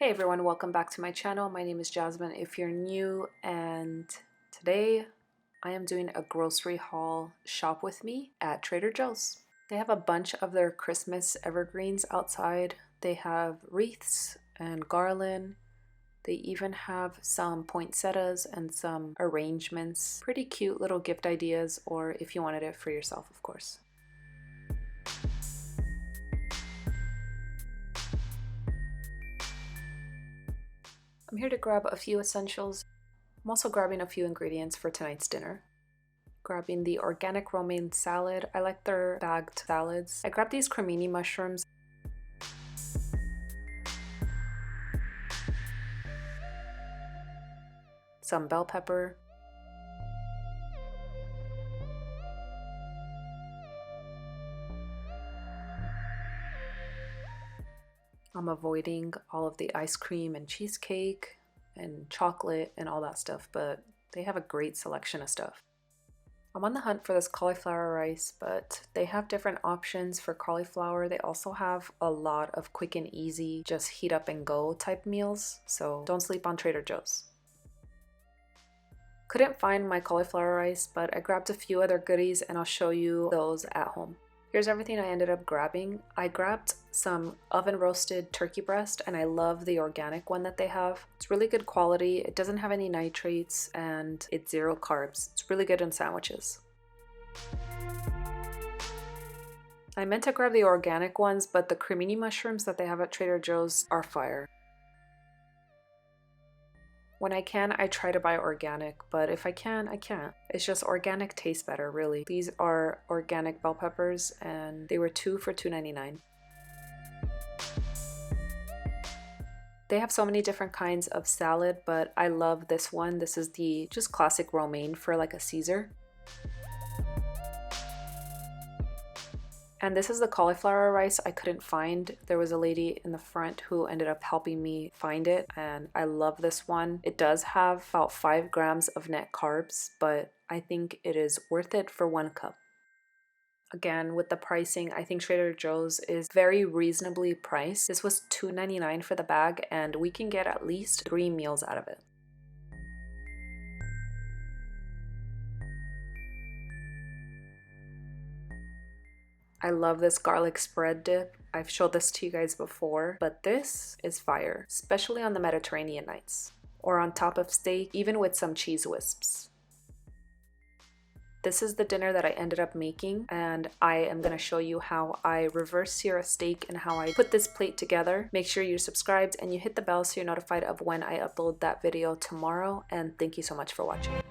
Hey everyone, welcome back to my channel. My name is Jasmin if you're new, and today I am doing a grocery haul shop with me at Trader Joe's. They have a bunch of their Christmas evergreens outside. They have wreaths and garland. They even have some poinsettias and some arrangements. Pretty cute little gift ideas, or if you wanted it for yourself, of course. I'm here to grab a few essentials. I'm also grabbing a few ingredients for tonight's dinner. Grabbing the organic romaine salad. I like their bagged salads. I grabbed these cremini mushrooms. Some bell pepper. I'm avoiding all of the ice cream and cheesecake and chocolate and all that stuff, but they have a great selection of stuff. I'm on the hunt for this cauliflower rice, but they have different options for cauliflower. They also have a lot of quick and easy, just heat up and go type meals, so don't sleep on Trader Joe's. Couldn't find my cauliflower rice, but I grabbed a few other goodies and I'll show you those at home. Here's everything I ended up grabbing. I grabbed some oven roasted turkey breast, and I love the organic one that they have. It's really good quality. It doesn't have any nitrates and it's 0 carbs. It's really good in sandwiches. I meant to grab the organic ones, but the cremini mushrooms that they have at Trader Joe's are fire. When I can, I try to buy organic, but if I can, I can't. It's just organic tastes better, really. These are organic bell peppers, and they were 2 for $2.99. They have so many different kinds of salad, but I love this one. This is the just classic romaine for like a Caesar. And this is the cauliflower rice I couldn't find. There was a lady in the front who ended up helping me find it, and I love this one. It does have about 5 grams of net carbs, but I think it is worth it for 1 cup. Again, with the pricing, I think Trader Joe's is very reasonably priced. This was $2.99 for the bag, and we can get at least 3 meals out of it. I love this garlic spread dip. I've showed this to you guys before, but this is fire, especially on the Mediterranean nights, or on top of steak, even with some cheese wisps. This is the dinner that I ended up making, and I am going to show you how I reverse sear a steak and how I put this plate together. Make sure you're subscribed and you hit the bell so you're notified of when I upload that video tomorrow, and thank you so much for watching.